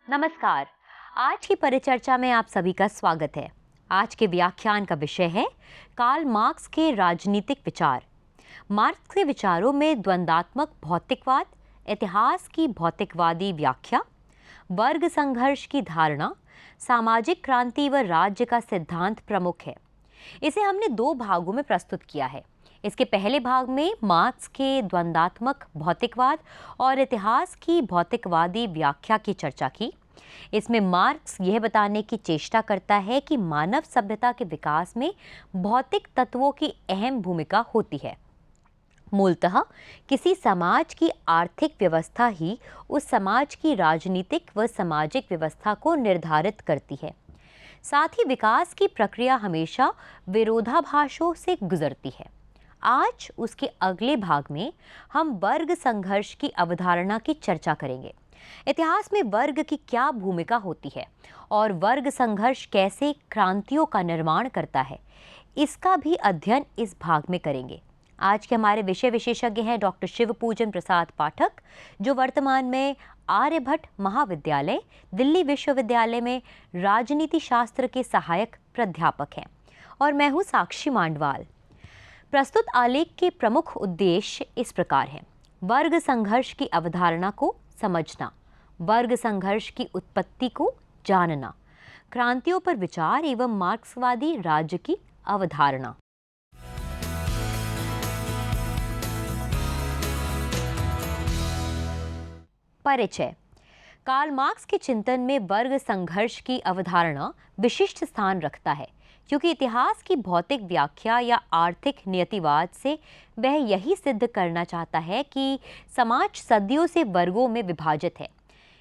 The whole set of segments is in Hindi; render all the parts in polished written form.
नमस्कार। आज की परिचर्चा में आप सभी का स्वागत है। आज के व्याख्यान का विषय है कार्ल मार्क्स के राजनीतिक विचार। मार्क्स के विचारों में द्वंद्वात्मक भौतिकवाद, इतिहास की भौतिकवादी व्याख्या, वर्ग संघर्ष की धारणा, सामाजिक क्रांति व राज्य का सिद्धांत प्रमुख है। इसे हमने दो भागों में प्रस्तुत किया है। इसके पहले भाग में मार्क्स के द्वंद्वात्मक भौतिकवाद और इतिहास की भौतिकवादी व्याख्या की चर्चा की। इसमें मार्क्स यह बताने की चेष्टा करता है कि मानव सभ्यता के विकास में भौतिक तत्वों की अहम भूमिका होती है। मूलतः किसी समाज की आर्थिक व्यवस्था ही उस समाज की राजनीतिक व सामाजिक व्यवस्था को निर्धारित करती है। साथ ही विकास की प्रक्रिया हमेशा विरोधाभासों से गुजरती है। आज उसके अगले भाग में हम वर्ग संघर्ष की अवधारणा की चर्चा करेंगे। इतिहास में वर्ग की क्या भूमिका होती है और वर्ग संघर्ष कैसे क्रांतियों का निर्माण करता है, इसका भी अध्ययन इस भाग में करेंगे। आज के हमारे विषय विशेषज्ञ हैं डॉक्टर शिवपूजन प्रसाद पाठक, जो वर्तमान में आर्यभट्ट महाविद्यालय दिल्ली विश्वविद्यालय में राजनीति शास्त्र के सहायक प्राध्यापक हैं, और मैं हूँ साक्षी मांडवाल। प्रस्तुत आलेख के प्रमुख उद्देश्य इस प्रकार हैं: वर्ग संघर्ष की अवधारणा को समझना, वर्ग संघर्ष की उत्पत्ति को जानना, क्रांतियों पर विचार एवं मार्क्सवादी राज्य की अवधारणा। परिचय। कार्ल मार्क्स के चिंतन में वर्ग संघर्ष की अवधारणा विशिष्ट स्थान रखता है, क्योंकि इतिहास की भौतिक व्याख्या या आर्थिक नियतिवाद से वह यही सिद्ध करना चाहता है कि समाज सदियों से वर्गों में विभाजित है।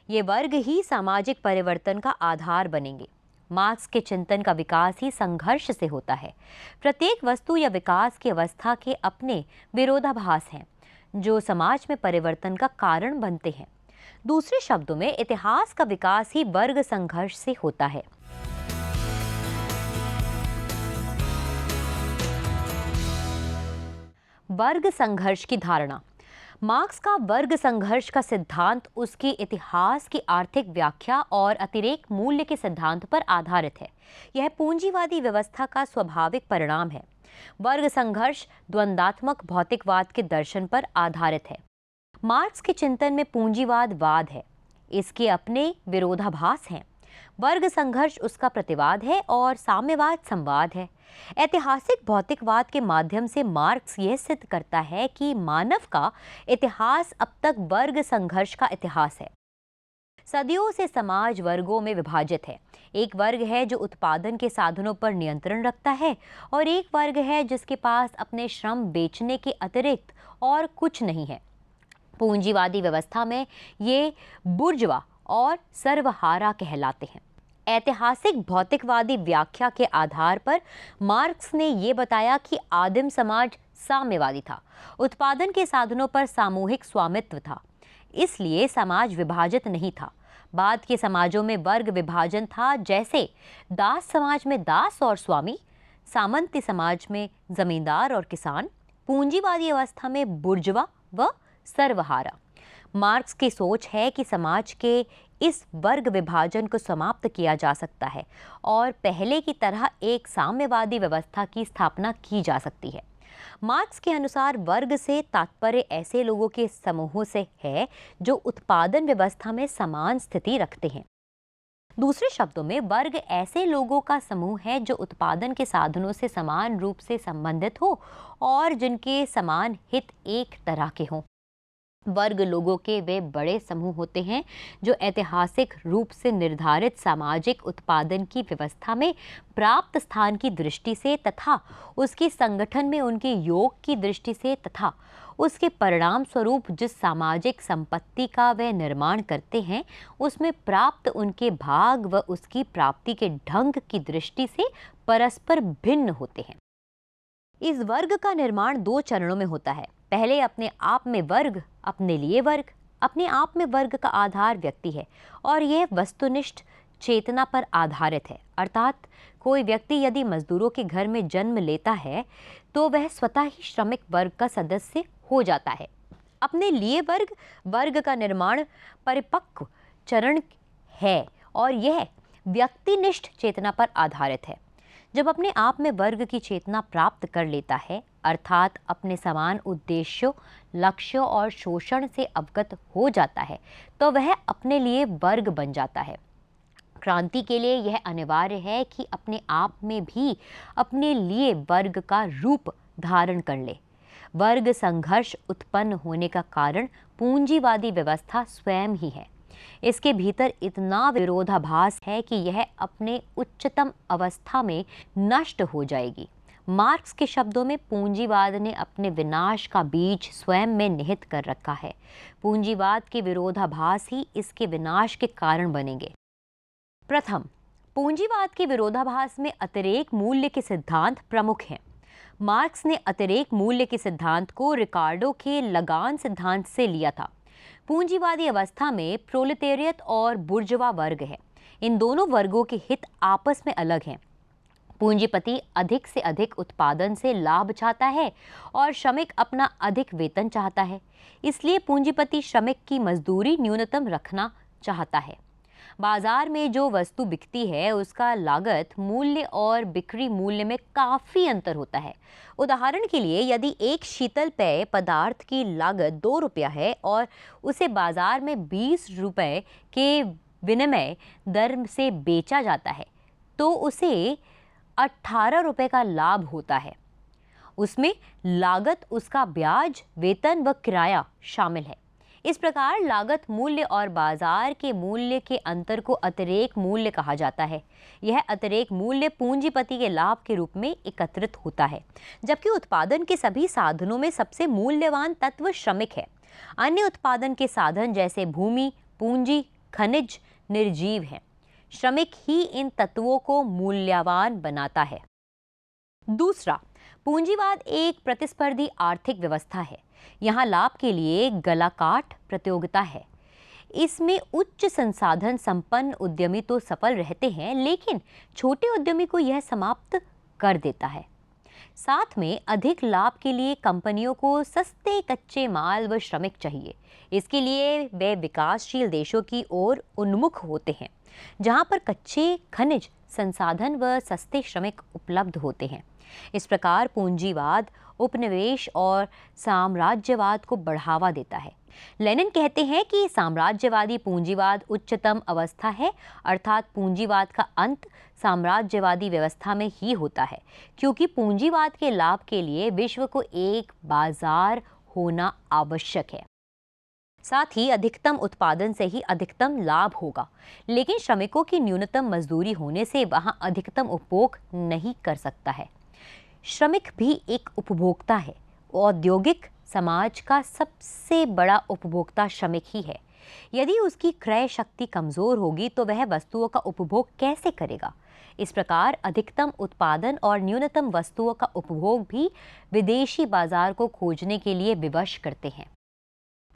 ये वर्ग ही सामाजिक परिवर्तन का आधार बनेंगे। मार्क्स के चिंतन का विकास ही संघर्ष से होता है। प्रत्येक वस्तु या विकास की अवस्था के अपने विरोधाभास हैं, जो समाज में परिवर्तन का कारण बनते हैं। दूसरे शब्दों में इतिहास का विकास ही वर्ग संघर्ष से होता है। वर्ग संघर्ष की धारणा। मार्क्स का वर्ग संघर्ष का सिद्धांत उसकी इतिहास की आर्थिक व्याख्या और अतिरेक मूल्य के सिद्धांत पर आधारित है। यह पूंजीवादी व्यवस्था का स्वाभाविक परिणाम है। वर्ग संघर्ष द्वंद्वात्मक भौतिकवाद के दर्शन पर आधारित है। मार्क्स के चिंतन में पूंजीवाद वाद है, इसके अपने विरोधाभास हैं। वर्ग संघर्ष उसका प्रतिवाद है और साम्यवाद संवाद है। ऐतिहासिक भौतिकवाद के माध्यम से मार्क्स यह सिद्ध करता है कि मानव का इतिहास अब तक वर्ग संघर्ष का इतिहास है। सदियों से समाज वर्गों में विभाजित है। एक वर्ग है जो उत्पादन के साधनों पर नियंत्रण रखता है, और एक वर्ग है जिसके पास अपने श्रम बेचने के अतिरिक्त और कुछ नहीं है। पूंजीवादी व्यवस्था में ये बुर्जुआ और सर्वहारा कहलाते हैं। ऐतिहासिक भौतिकवादी व्याख्या के आधार पर मार्क्स ने ये बताया कि आदिम समाज साम्यवादी था। उत्पादन के साधनों पर सामूहिक स्वामित्व था, इसलिए समाज विभाजित नहीं था। बाद के समाजों में वर्ग विभाजन था, जैसे दास समाज में दास और स्वामी, सामंती समाज में जमींदार और किसान, पूंजीवादी अवस्था में बुर्जुआ व सर्वहारा। मार्क्स की सोच है कि समाज के इस वर्ग विभाजन को समाप्त किया जा सकता है और पहले की तरह एक साम्यवादी व्यवस्था की स्थापना की जा सकती है। मार्क्स के अनुसार वर्ग से तात्पर्य ऐसे लोगों के समूहों से है जो उत्पादन व्यवस्था में समान स्थिति रखते हैं। दूसरे शब्दों में वर्ग ऐसे लोगों का समूह है जो उत्पादन के साधनों से समान रूप से संबंधित हो और जिनके समान हित एक तरह के हों। वर्ग लोगों के वे बड़े समूह होते हैं जो ऐतिहासिक रूप से निर्धारित सामाजिक उत्पादन की व्यवस्था में प्राप्त स्थान की दृष्टि से तथा उसके संगठन में उनके योग की दृष्टि से तथा उसके परिणाम स्वरूप जिस सामाजिक संपत्ति का वे निर्माण करते हैं उसमें प्राप्त उनके भाग व उसकी प्राप्ति के ढंग की दृष्टि से परस्पर भिन्न होते हैं। इस वर्ग का निर्माण दो चरणों में होता है। पहले अपने आप में वर्ग, अपने लिए वर्ग। अपने आप में वर्ग का आधार व्यक्ति है और यह वस्तुनिष्ठ चेतना पर आधारित है। अर्थात कोई व्यक्ति यदि मजदूरों के घर में जन्म लेता है तो वह स्वतः ही श्रमिक वर्ग का सदस्य हो जाता है। अपने लिए वर्ग, वर्ग का निर्माण परिपक्व चरण है और यह व्यक्तिनिष्ठ चेतना पर आधारित है। जब अपने आप में वर्ग की चेतना प्राप्त कर लेता है, अर्थात अपने समान उद्देश्यों, लक्ष्यों और शोषण से अवगत हो जाता है, तो वह अपने लिए वर्ग बन जाता है। क्रांति के लिए यह अनिवार्य है कि अपने आप में भी अपने लिए वर्ग का रूप धारण कर ले। वर्ग संघर्ष उत्पन्न होने का कारण पूंजीवादी व्यवस्था स्वयं ही है। इसके भीतर इतना विरोधाभास है कि यह अपने उच्चतम अवस्था में नष्ट हो जाएगी। मार्क्स के शब्दों में पूंजीवाद ने अपने विनाश का बीज स्वयं में निहित कर रखा है। पूंजीवाद के विरोधाभास ही इसके विनाश के कारण बनेंगे। प्रथम, पूंजीवाद के विरोधाभास में अतिरेक मूल्य के सिद्धांत प्रमुख हैं। मार्क्स ने अतिरेक मूल्य के सिद्धांत को रिकार्डो के लगान सिद्धांत से लिया था। पूंजीवादी अवस्था में प्रोलेटेरियत और बुर्जुआ वर्ग है। इन दोनों वर्गों के हित आपस में अलग हैं। पूंजीपति अधिक से अधिक उत्पादन से लाभ चाहता है और श्रमिक अपना अधिक वेतन चाहता है। इसलिए पूंजीपति श्रमिक की मजदूरी न्यूनतम रखना चाहता है। बाजार में जो वस्तु बिकती है उसका लागत मूल्य और बिक्री मूल्य में काफी अंतर होता है। उदाहरण के लिए, यदि एक शीतल पेय पदार्थ की लागत 2 रुपया है और उसे बाजार में 20 रुपये के विनिमय दर से बेचा जाता है, तो उसे 18 रुपये का लाभ होता है। उसमें लागत, उसका ब्याज, वेतन व किराया शामिल है। इस प्रकार लागत मूल्य और बाजार के मूल्य के अंतर को अतिरेक मूल्य कहा जाता है। यह अतिरेक मूल्य पूंजीपति के लाभ के रूप में एकत्रित होता है, जबकि उत्पादन के सभी साधनों में सबसे मूल्यवान तत्व श्रमिक है। अन्य उत्पादन के साधन जैसे भूमि, पूंजी, खनिज निर्जीव हैं। श्रमिक ही इन तत्वों को मूल्यवान बनाता है। दूसरा, पूंजीवाद एक प्रतिस्पर्धी आर्थिक व्यवस्था है। यहाँ लाभ के लिए गलाकाट प्रतियोगिता है। इसमें उच्च संसाधन संपन्न उद्यमी तो सफल रहते हैं, लेकिन छोटे उद्यमी को यह समाप्त कर देता है। साथ में अधिक लाभ के लिए कंपनियों को सस्ते कच्चे माल व श्रमिक चाहिए। इसके लिए वे विकासशील देशों की ओर उन्मुख होते हैं, जहाँ पर कच्चे खनिज संसाधन व सस्ते श्रमिक उपलब्ध होते हैं। इस प्रकार पूंजीवाद उपनिवेश और साम्राज्यवाद को बढ़ावा देता है। लेनिन कहते हैं कि साम्राज्यवादी पूंजीवाद उच्चतम अवस्था है, अर्थात पूंजीवाद का अंत साम्राज्यवादी व्यवस्था में ही होता है, क्योंकि पूंजीवाद के लाभ के लिए विश्व को एक बाजार होना आवश्यक है। साथ ही अधिकतम उत्पादन से ही अधिकतम लाभ होगा, लेकिन श्रमिकों की न्यूनतम मजदूरी होने से वहां अधिकतम उपभोग नहीं कर सकता है। श्रमिक भी एक उपभोक्ता है। औद्योगिक समाज का सबसे बड़ा उपभोक्ता श्रमिक ही है। यदि उसकी क्रय शक्ति कमजोर होगी तो वह वस्तुओं का उपभोग कैसे करेगा? इस प्रकार अधिकतम उत्पादन और न्यूनतम वस्तुओं का उपभोग भी विदेशी बाजार को खोजने के लिए विवश करते हैं।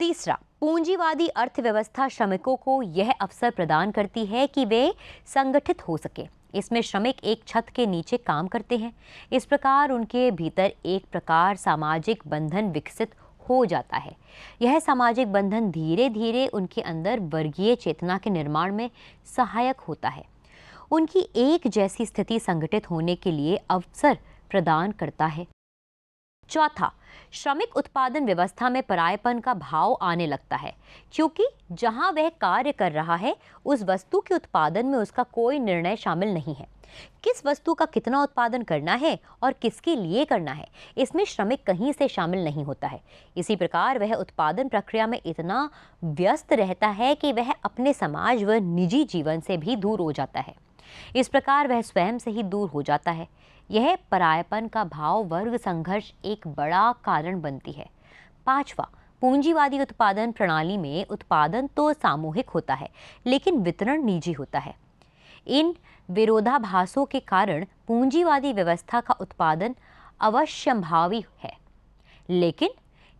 तीसरा, पूंजीवादी अर्थव्यवस्था श्रमिकों को यह अवसर प्रदान करती है कि वे संगठित हो सके। इसमें श्रमिक एक छत के नीचे काम करते हैं। इस प्रकार उनके भीतर एक प्रकार सामाजिक बंधन विकसित हो जाता है। यह सामाजिक बंधन धीरे धीरे उनके अंदर वर्गीय चेतना के निर्माण में सहायक होता है। उनकी एक जैसी स्थिति संगठित होने के लिए अवसर प्रदान करता है। चौथा, श्रमिक उत्पादन व्यवस्था में परायपन का भाव आने लगता है, क्योंकि जहां वह कार्य कर रहा है उस वस्तु के उत्पादन में उसका कोई निर्णय शामिल नहीं है। किस वस्तु का कितना उत्पादन करना है और किसके लिए करना है, इसमें श्रमिक कहीं से शामिल नहीं होता है। इसी प्रकार वह उत्पादन प्रक्रिया में इतना व्यस्त रहता है कि वह अपने समाज व निजी जीवन से भी दूर हो जाता है। इस प्रकार वह स्वयं से ही दूर हो जाता है। यह परायपन का भाव वर्ग संघर्ष एक बड़ा कारण बनती है। पांचवा, पूंजीवादी उत्पादन प्रणाली में उत्पादन तो सामूहिक होता है, लेकिन वितरण निजी होता है। इन विरोधाभासों के कारण पूंजीवादी व्यवस्था का उत्पादन अवश्यंभावी है, लेकिन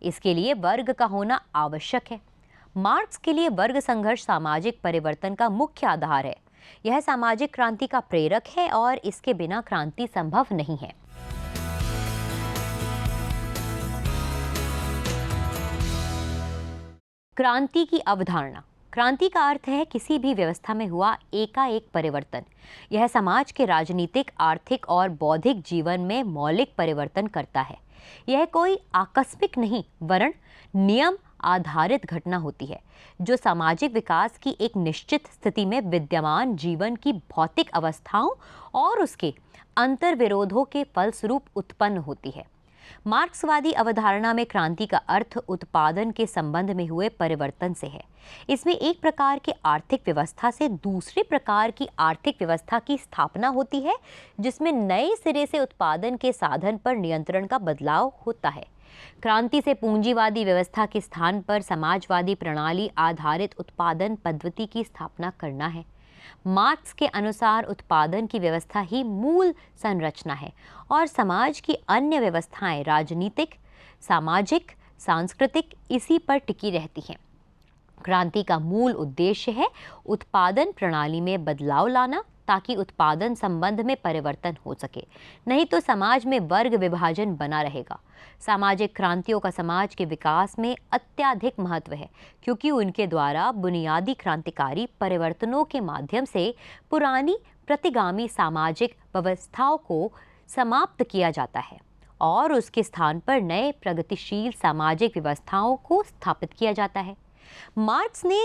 इसके लिए वर्ग का होना आवश्यक है। मार्क्स के लिए वर्ग संघर्ष सामाजिक परिवर्तन का मुख्य आधार है। यह सामाजिक क्रांति का प्रेरक है और इसके बिना क्रांति संभव नहीं है। क्रांति की अवधारणा। क्रांति का अर्थ है किसी भी व्यवस्था में हुआ एकाएक परिवर्तन। यह समाज के राजनीतिक, आर्थिक और बौद्धिक जीवन में मौलिक परिवर्तन करता है। यह कोई आकस्मिक नहीं, वरन नियम आधारित घटना होती है, जो सामाजिक विकास की एक निश्चित स्थिति में विद्यमान जीवन की भौतिक अवस्थाओं और उसके अंतर्विरोधों के फलस्वरूप उत्पन्न होती है। मार्क्सवादी अवधारणा में क्रांति का अर्थ उत्पादन के संबंध में हुए परिवर्तन से है। इसमें एक प्रकार की आर्थिक व्यवस्था से दूसरे प्रकार की आर्थिक व्यवस्था की स्थापना होती है, जिसमें नए सिरे से उत्पादन के साधन पर नियंत्रण का बदलाव होता है। क्रांति से पूंजीवादी व्यवस्था के स्थान पर समाजवादी प्रणाली आधारित उत्पादन पद्धति की स्थापना करना है। मार्क्स के अनुसार उत्पादन की व्यवस्था ही मूल संरचना है और समाज की अन्य व्यवस्थाएं राजनीतिक, सामाजिक, सांस्कृतिक इसी पर टिकी रहती हैं। क्रांति का मूल उद्देश्य है उत्पादन प्रणाली में बदलाव लाना, ताकि उत्पादन संबंध में परिवर्तन हो सके, नहीं तो समाज में वर्ग विभाजन बना रहेगा। सामाजिक क्रांतियों का समाज के विकास में अत्यधिक महत्व है, क्योंकि उनके द्वारा बुनियादी क्रांतिकारी परिवर्तनों के माध्यम से पुरानी प्रतिगामी सामाजिक व्यवस्थाओं को समाप्त किया जाता है और उसके स्थान पर नए प्रगतिशील सामाजिक व्यवस्थाओं को स्थापित किया जाता है। मार्क्स ने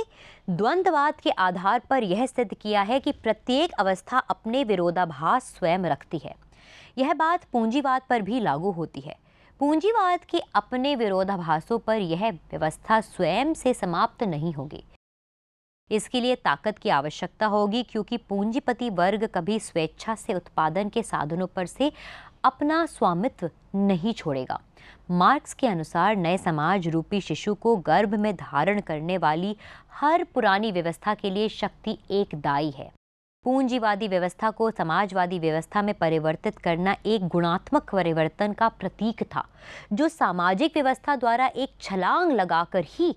द्वंद्ववाद के आधार पर यह सिद्ध किया है कि प्रत्येक अवस्था अपने विरोधाभास स्वयं रखती है। यह बात पूंजीवाद पर भी लागू होती है। पूंजीवाद के अपने विरोधाभासों पर यह व्यवस्था स्वयं से समाप्त नहीं होगी। इसके लिए ताकत की आवश्यकता होगी, क्योंकि पूंजीपति वर्ग कभी स्वेच्छा से उत्पादन के साधनों पर से अपना स्वामित्व नहीं छोड़ेगा। मार्क्स के अनुसार नए समाज रूपी शिशु को गर्भ में धारण करने वाली हर पुरानी व्यवस्था के लिए शक्ति एक दायी है। पूंजीवादी व्यवस्था को समाजवादी व्यवस्था में परिवर्तित करना एक गुणात्मक परिवर्तन का प्रतीक था, जो सामाजिक व्यवस्था द्वारा एक छलांग लगाकर ही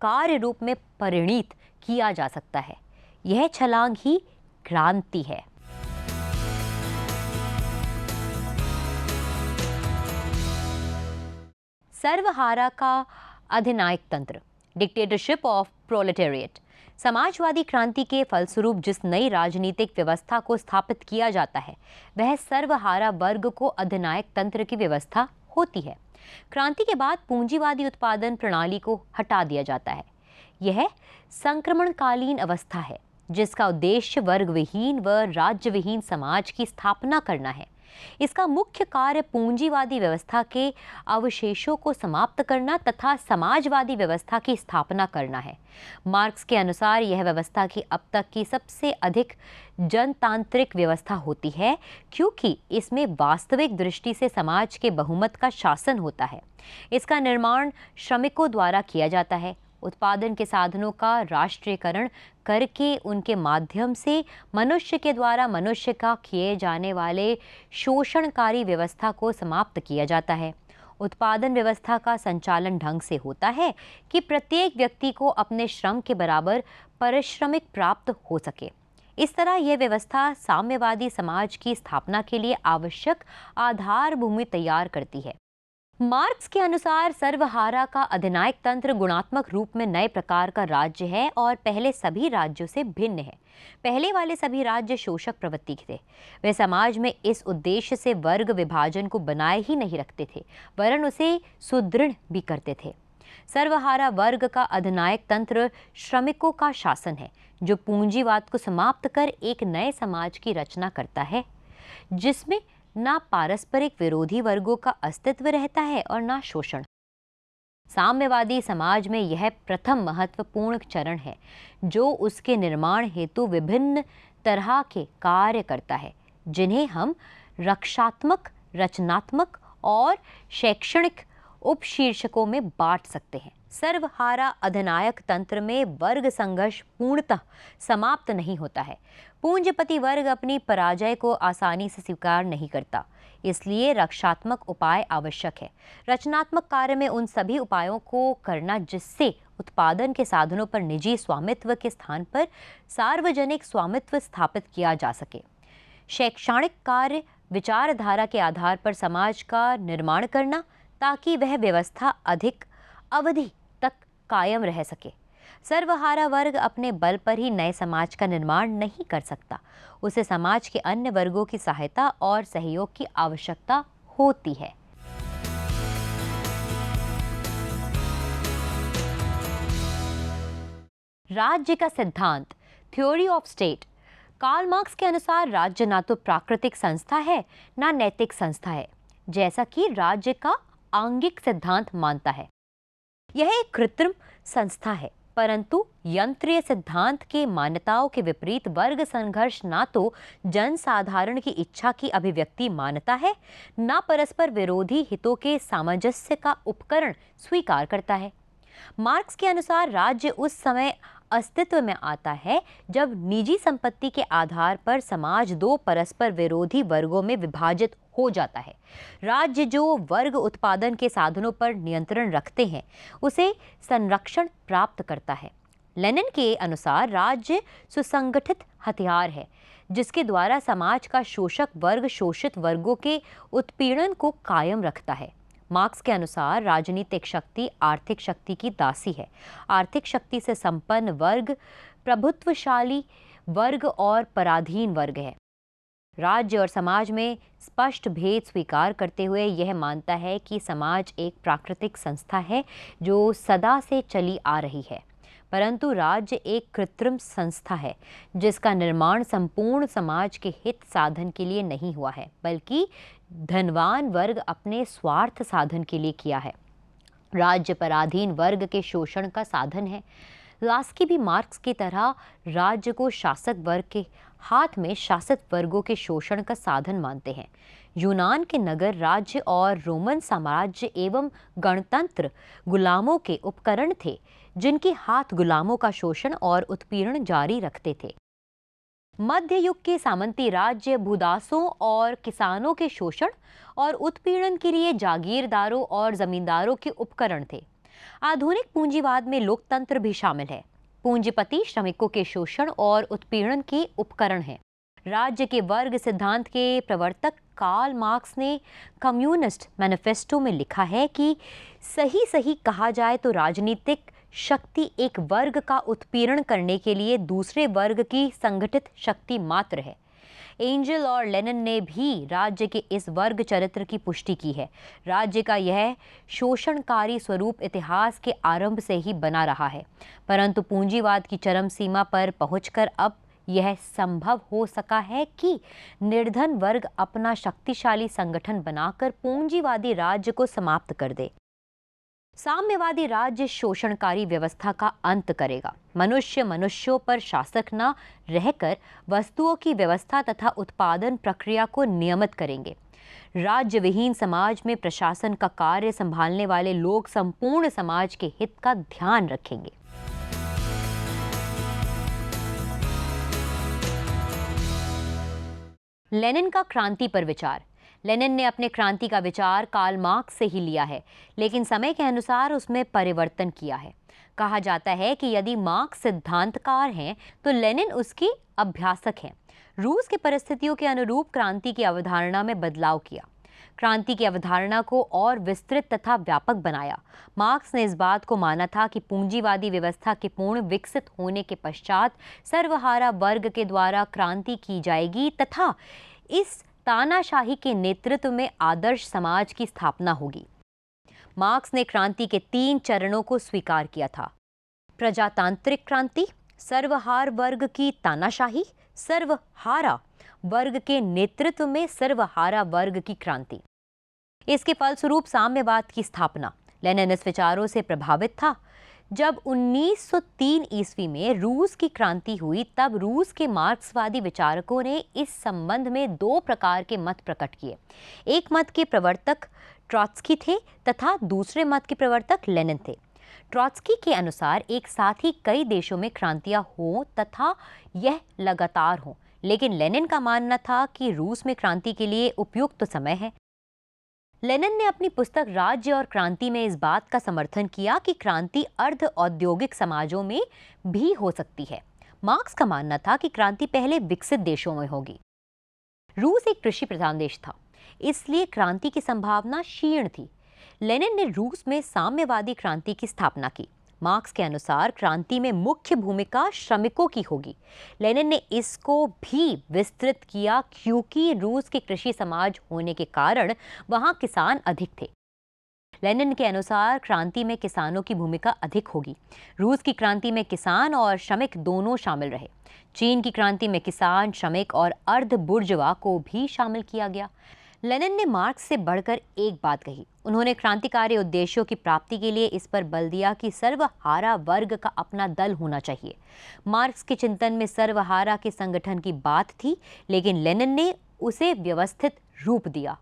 कार्य रूप में परिणित किया जा सकता है। यह छलांग ही क्रांति है। सर्वहारा का अधिनायक तंत्र, डिक्टेटरशिप ऑफ प्रोलेटेरिएट। समाजवादी क्रांति के फलस्वरूप जिस नई राजनीतिक व्यवस्था को स्थापित किया जाता है, वह सर्वहारा वर्ग को अधिनायक तंत्र की व्यवस्था होती है। क्रांति के बाद पूंजीवादी उत्पादन प्रणाली को हटा दिया जाता है। यह संक्रमणकालीन अवस्था है, जिसका उद्देश्य वर्ग विहीन व राज्य विहीन समाज की स्थापना करना है। इसका मुख्य कार्य पूंजीवादी व्यवस्था के अवशेषों को समाप्त करना तथा समाजवादी व्यवस्था की स्थापना करना है। मार्क्स के अनुसार यह व्यवस्था की अब तक की सबसे अधिक जनतांत्रिक व्यवस्था होती है, क्योंकि इसमें वास्तविक दृष्टि से समाज के बहुमत का शासन होता है। इसका निर्माण श्रमिकों द्वारा किया जाता है। उत्पादन के साधनों का राष्ट्रीयकरण करके उनके माध्यम से मनुष्य के द्वारा मनुष्य का किए जाने वाले शोषणकारी व्यवस्था को समाप्त किया जाता है। उत्पादन व्यवस्था का संचालन ढंग से होता है कि प्रत्येक व्यक्ति को अपने श्रम के बराबर पारिश्रमिक प्राप्त हो सके। इस तरह यह व्यवस्था साम्यवादी समाज की स्थापना के लिए आवश्यक आधार भूमि तैयार करती है। मार्क्स के अनुसार सर्वहारा का अधिनायक तंत्र गुणात्मक रूप में नए प्रकार का राज्य है और पहले सभी राज्यों से भिन्न है। पहले वाले सभी राज्य शोषक प्रवृत्ति के थे। वे समाज में इस उद्देश्य से वर्ग विभाजन को बनाए ही नहीं रखते थे, वरन उसे सुदृढ़ भी करते थे। सर्वहारा वर्ग का अधिनायक तंत्र श्रमिकों का शासन है, जो पूंजीवाद को समाप्त कर एक नए समाज की रचना करता है, जिसमें ना पारस्परिक विरोधी वर्गों का अस्तित्व रहता है और ना शोषण। साम्यवादी समाज में यह प्रथम महत्वपूर्ण चरण है, जो उसके निर्माण हेतु विभिन्न तरह के कार्य करता है, जिन्हें हम रक्षात्मक, रचनात्मक और शैक्षणिक उपशीर्षकों में बांट सकते हैं। सर्वहारा अधिनायक तंत्र में वर्ग संघर्ष पूर्णतः समाप्त नहीं होता है। पूंजीपति वर्ग अपनी पराजय को आसानी से स्वीकार नहीं करता, इसलिए रक्षात्मक उपाय आवश्यक है। रचनात्मक कार्य में उन सभी उपायों को करना जिससे उत्पादन के साधनों पर निजी स्वामित्व के स्थान पर सार्वजनिक स्वामित्व स्थापित किया जा सके। शैक्षणिक कार्य विचारधारा के आधार पर समाज का निर्माण करना, ताकि वह व्यवस्था अधिक अवधि तक कायम रह सके। सर्वहारा वर्ग अपने बल पर ही नए समाज का निर्माण नहीं कर सकता। उसे समाज के अन्य वर्गों की सहायता और सहयोग की आवश्यकता होती है। राज्य का सिद्धांत, theory of state. Karl Marx के अनुसार राज्य ना तो प्राकृतिक संस्था है ना नैतिक संस्था है, जैसा कि राज्य का आंगिक सिद्धांत मानता है। यह एक कृत्रिम संस्था है, परंतु यंत्रीय सिद्धांत के मान्यताओं के विपरीत वर्ग संघर्ष ना तो जनसाधारण की इच्छा की अभिव्यक्ति मानता है, ना परस्पर विरोधी हितों के सामंजस्य का उपकरण स्वीकार करता है। मार्क्स के अनुसार राज्य उस समय अस्तित्व में आता है जब निजी संपत्ति के आधार पर समाज दो परस्पर विरोधी वर्गों में विभाजित हो जाता है। राज्य जो वर्ग उत्पादन के साधनों पर नियंत्रण रखते हैं, उसे संरक्षण प्राप्त करता है। लेनिन के अनुसार राज्य सुसंगठित हथियार है जिसके द्वारा समाज का शोषक वर्ग शोषित वर्गों के उत्पीड़न को कायम रखता है। मार्क्स के अनुसार राजनीतिक शक्ति आर्थिक शक्ति की दासी है। आर्थिक शक्ति से संपन्न वर्ग प्रभुत्वशाली वर्ग और पराधीन वर्ग है। राज्य और समाज में स्पष्ट भेद स्वीकार करते हुए यह मानता है कि समाज एक प्राकृतिक संस्था है जो सदा से चली आ रही है, परंतु राज्य एक कृत्रिम संस्था है जिसका निर्माण संपूर्ण समाज के हित साधन के लिए नहीं हुआ है, बल्कि धनवान वर्ग अपने स्वार्थ साधन के लिए किया है। राज्य पराधीन वर्ग के शोषण का साधन है। लास्की भी मार्क्स की तरह राज्य को शासक वर्ग के हाथ में शासित वर्गों के शोषण का साधन मानते हैं। यूनान के नगर राज्य और रोमन साम्राज्य एवं गणतंत्र गुलामों के उपकरण थे जिनके हाथ गुलामों का शोषण और उत्पीड़न जारी रखते थे। मध्य युग के सामंती राज्य भूदासों और किसानों के शोषण और उत्पीड़न के लिए जागीरदारों और जमींदारों के उपकरण थे। आधुनिक पूंजीवाद में लोकतंत्र भी शामिल है। पूंजीपति श्रमिकों के शोषण और उत्पीड़न के उपकरण हैं। राज्य के वर्ग सिद्धांत के प्रवर्तक कार्ल मार्क्स ने कम्युनिस्ट मैनिफेस्टो में लिखा है कि सही कहा जाए तो राजनीतिक शक्ति एक वर्ग का उत्पीड़न करने के लिए दूसरे वर्ग की संगठित शक्ति मात्र है। एंजल और लेनिन ने भी राज्य के इस वर्ग चरित्र की पुष्टि की है। राज्य का यह शोषणकारी स्वरूप इतिहास के आरंभ से ही बना रहा है, परंतु पूंजीवाद की चरम सीमा पर पहुंचकर अब यह संभव हो सका है कि निर्धन वर्ग अपना शक्तिशाली संगठन बनाकर पूंजीवादी राज्य को समाप्त कर दे। साम्यवादी राज्य शोषणकारी व्यवस्था का अंत करेगा। मनुष्य मनुष्यों पर शासक न रहकर वस्तुओं की व्यवस्था तथा उत्पादन प्रक्रिया को नियमित करेंगे। राज्य विहीन समाज में प्रशासन का कार्य संभालने वाले लोग संपूर्ण समाज के हित का ध्यान रखेंगे। लेनिन का क्रांति पर विचार। लेनिन ने अपने क्रांति का विचार कार्ल मार्क्स से ही लिया है, लेकिन समय के अनुसार उसमें परिवर्तन किया है। कहा जाता है कि यदि मार्क्स सिद्धांतकार हैं तो लेनिन उसके अभ्यासक हैं। रूस की परिस्थितियों के अनुरूप क्रांति की अवधारणा में बदलाव किया। क्रांति की अवधारणा को और विस्तृत तथा व्यापक बनाया। मार्क्स ने इस बात को माना था कि पूंजीवादी व्यवस्था के पूर्ण विकसित होने के पश्चात सर्वहारा वर्ग के द्वारा क्रांति की जाएगी तथा इस तानाशाही के नेतृत्व में आदर्श समाज की स्थापना होगी। मार्क्स ने क्रांति के 3 चरणों को स्वीकार किया था: प्रजातांत्रिक क्रांति, सर्वहार वर्ग की तानाशाही, सर्वहारा वर्ग के नेतृत्व में सर्वहारा वर्ग की क्रांति। इसके फलस्वरूप साम्यवाद की स्थापना। लेनिन इस विचारों से प्रभावित था। जब 1903 ईस्वी में रूस की क्रांति हुई तब रूस के मार्क्सवादी विचारकों ने इस संबंध में 2 प्रकार के मत प्रकट किए। एक मत के प्रवर्तक ट्रॉट्स्की थे तथा दूसरे मत के प्रवर्तक लेनिन थे। ट्रॉट्स्की के अनुसार एक साथ ही कई देशों में क्रांतियां हों तथा यह लगातार हों, लेकिन लेनिन का मानना था कि रूस में क्रांति के लिए उपयुक्त समय है। लेनिन ने अपनी पुस्तक राज्य और क्रांति में इस बात का समर्थन किया कि क्रांति अर्ध औद्योगिक समाजों में भी हो सकती है। मार्क्स का मानना था कि क्रांति पहले विकसित देशों में होगी। रूस एक कृषि प्रधान देश था, इसलिए क्रांति की संभावना क्षीण थी। लेनिन ने रूस में साम्यवादी क्रांति की स्थापना की। मार्क्स के अनुसार क्रांति में मुख्य भूमिका श्रमिकों की होगी। लेनिन ने इसको भी विस्तृत किया क्योंकि रूस के कृषि समाज होने के कारण वहां किसान अधिक थे। लेनिन के अनुसार क्रांति में किसानों की भूमिका अधिक होगी। रूस की क्रांति में किसान और श्रमिक दोनों शामिल रहे। चीन की क्रांति में किसान, श्रमिक और अर्ध बुर्जुआ को भी शामिल किया गया। लेनिन ने मार्क्स से बढ़कर एक बात कही। उन्होंने क्रांतिकारी उद्देश्यों की प्राप्ति के लिए इस पर बल दिया कि सर्वहारा वर्ग का अपना दल होना चाहिए। मार्क्स के चिंतन में सर्वहारा के संगठन की बात थी, लेकिन लेनिन ने उसे व्यवस्थित रूप दिया।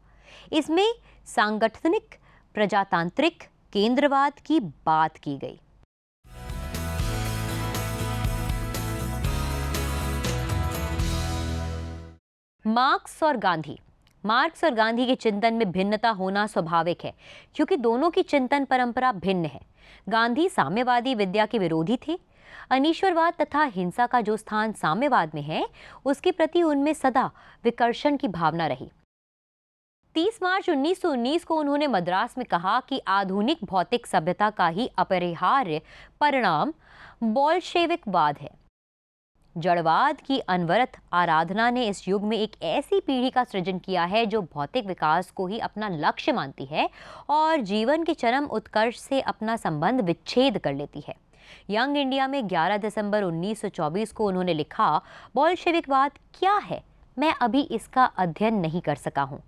इसमें सांगठनिक प्रजातांत्रिक केंद्रवाद की बात की गई। मार्क्स और गांधी के चिंतन में भिन्नता होना स्वाभाविक है, क्योंकि दोनों की चिंतन परंपरा भिन्न है। गांधी साम्यवादी विद्या के विरोधी थे। अनीश्वरवाद तथा हिंसा का जो स्थान साम्यवाद में है, उसके प्रति उनमें सदा विकर्षण की भावना रही। 30 मार्च 1919 को उन्होंने मद्रास में कहा कि आधुनिक भौतिक सभ्यता का ही अपरिहार्य परिणाम बोल्शेविकवाद है। जड़वाद की अनवरत आराधना ने इस युग में एक ऐसी पीढ़ी का सृजन किया है जो भौतिक विकास को ही अपना लक्ष्य मानती है और जीवन के चरम उत्कर्ष से अपना संबंध विच्छेद कर लेती है। यंग इंडिया में 11 दिसंबर 1924 को उन्होंने लिखा, बोल्शेविकवाद क्या है? मैं अभी इसका अध्ययन नहीं कर सका हूँ,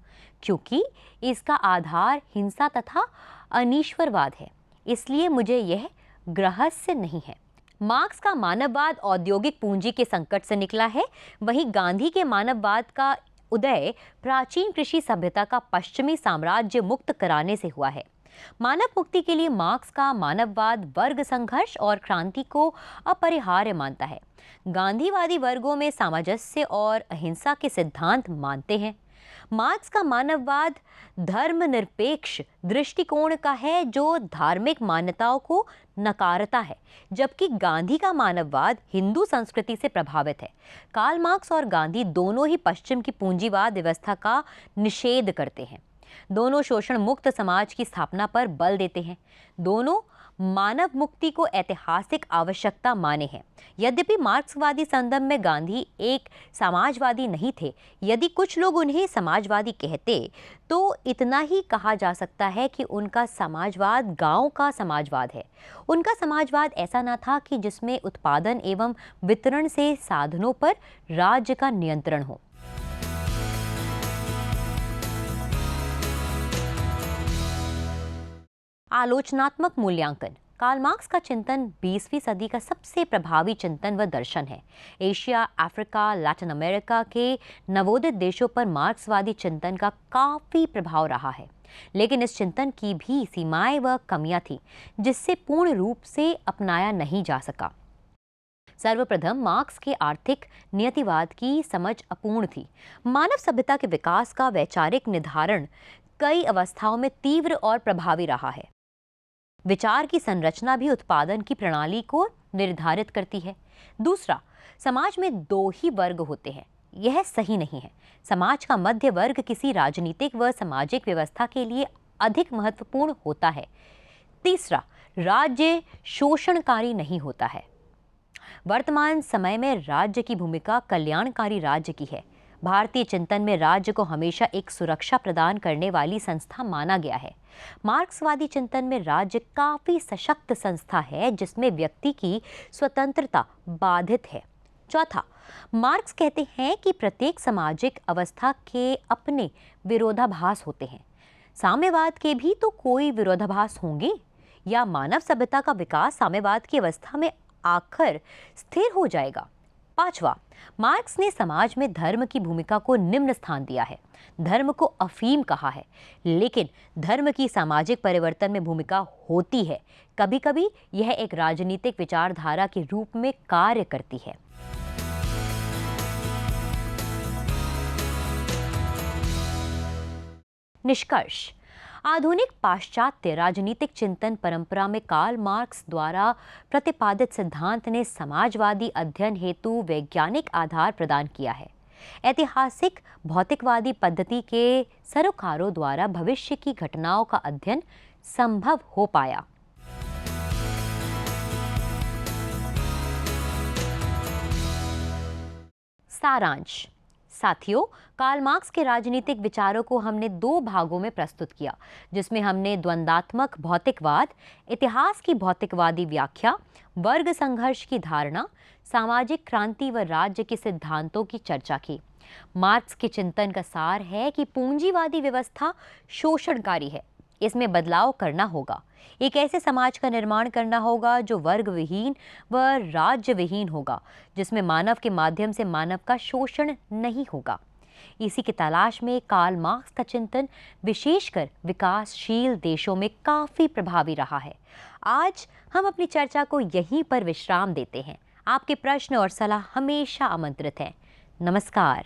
क्योंकि इसका आधार हिंसा तथा अनीश्वरवाद है, इसलिए मुझे यह गृहस्य नहीं है। मार्क्स का मानववाद औद्योगिक पूंजी के संकट से निकला है, वहीं गांधी के मानववाद का उदय प्राचीन कृषि सभ्यता का पश्चिमी साम्राज्य मुक्त कराने से हुआ है। मानव मुक्ति के लिए मार्क्स का मानववाद वर्ग संघर्ष और क्रांति को अपरिहार्य मानता है। गांधीवादी वर्गों में सामंजस्य और अहिंसा के सिद्धांत मानते हैं। मार्क्स का मानववाद धर्मनिरपेक्ष दृष्टिकोण का है जो धार्मिक मान्यताओं को नकारता है, जबकि गांधी का मानववाद हिंदू संस्कृति से प्रभावित है। कार्ल मार्क्स और गांधी दोनों ही पश्चिम की पूंजीवाद व्यवस्था का निषेध करते हैं। दोनों शोषण मुक्त समाज की स्थापना पर बल देते हैं। दोनों मानव मुक्ति को ऐतिहासिक आवश्यकता माने हैं। यद्यपि मार्क्सवादी संदर्भ में गांधी एक समाजवादी नहीं थे। यदि कुछ लोग उन्हें समाजवादी कहते तो इतना ही कहा जा सकता है कि उनका समाजवाद गांव का समाजवाद है। उनका समाजवाद ऐसा न था कि जिसमें उत्पादन एवं वितरण से साधनों पर राज्य का नियंत्रण हो। आलोचनात्मक मूल्यांकन। कार्ल मार्क्स का चिंतन 20वीं सदी का सबसे प्रभावी चिंतन व दर्शन है। एशिया, अफ्रीका, लैटिन अमेरिका के नवोदित देशों पर मार्क्सवादी चिंतन का काफी प्रभाव रहा है, लेकिन इस चिंतन की भी सीमाएं व कमियां थीं, जिससे पूर्ण रूप से अपनाया नहीं जा सका। सर्वप्रथम मार्क्स के आर्थिक नियतिवाद की समझ अपूर्ण थी। मानव सभ्यता के विकास का वैचारिक निर्धारण कई अवस्थाओं में तीव्र और प्रभावी रहा है। विचार की संरचना भी उत्पादन की प्रणाली को निर्धारित करती है। दूसरा, समाज में दो ही वर्ग होते हैं, यह सही नहीं है। समाज का मध्य वर्ग किसी राजनीतिक व सामाजिक व्यवस्था के लिए अधिक महत्वपूर्ण होता है। तीसरा, राज्य शोषणकारी नहीं होता है। वर्तमान समय में राज्य की भूमिका कल्याणकारी राज्य की है। भारतीय चिंतन में राज्य को हमेशा एक सुरक्षा प्रदान करने वाली संस्था माना गया है। मार्क्सवादी चिंतन में राज्य काफी सशक्त संस्था है जिसमें व्यक्ति की स्वतंत्रता बाधित है। चौथा, मार्क्स कहते हैं कि प्रत्येक सामाजिक अवस्था के अपने विरोधाभास होते हैं। साम्यवाद के भी तो कोई विरोधाभास होंगे, या मानव सभ्यता का विकास साम्यवाद की अवस्था में आकर स्थिर हो जाएगा। पांचवा, मार्क्स ने समाज में धर्म की भूमिका को निम्न स्थान दिया है। धर्म को अफीम कहा है, लेकिन धर्म की सामाजिक परिवर्तन में भूमिका होती है। कभी कभी यह एक राजनीतिक विचारधारा के रूप में कार्य करती है। निष्कर्ष। आधुनिक पाश्चात्य राजनीतिक चिंतन परंपरा में कार्ल मार्क्स द्वारा प्रतिपादित सिद्धांत ने समाजवादी अध्ययन हेतु वैज्ञानिक आधार प्रदान किया है। ऐतिहासिक भौतिकवादी पद्धति के सरोकारों द्वारा भविष्य की घटनाओं का अध्ययन संभव हो पाया। सारांश। साथियों, कार्ल मार्क्स के राजनीतिक विचारों को हमने दो भागों में प्रस्तुत किया, जिसमें हमने द्वंदात्मक भौतिकवाद, इतिहास की भौतिकवादी व्याख्या, वर्ग संघर्ष की धारणा, सामाजिक क्रांति व राज्य के सिद्धांतों की चर्चा की। मार्क्स के चिंतन का सार है कि पूंजीवादी व्यवस्था शोषणकारी है, इसमें बदलाव करना होगा। एक ऐसे समाज का निर्माण करना होगा जो वर्ग विहीन व राज्य विहीन होगा, जिसमें मानव के माध्यम से मानव का शोषण नहीं होगा। इसी की तलाश में कार्ल मार्क्स का चिंतन विशेषकर विकासशील देशों में काफी प्रभावी रहा है। आज हम अपनी चर्चा को यहीं पर विश्राम देते हैं। आपके प्रश्न और सलाह हमेशा आमंत्रित हैं। नमस्कार।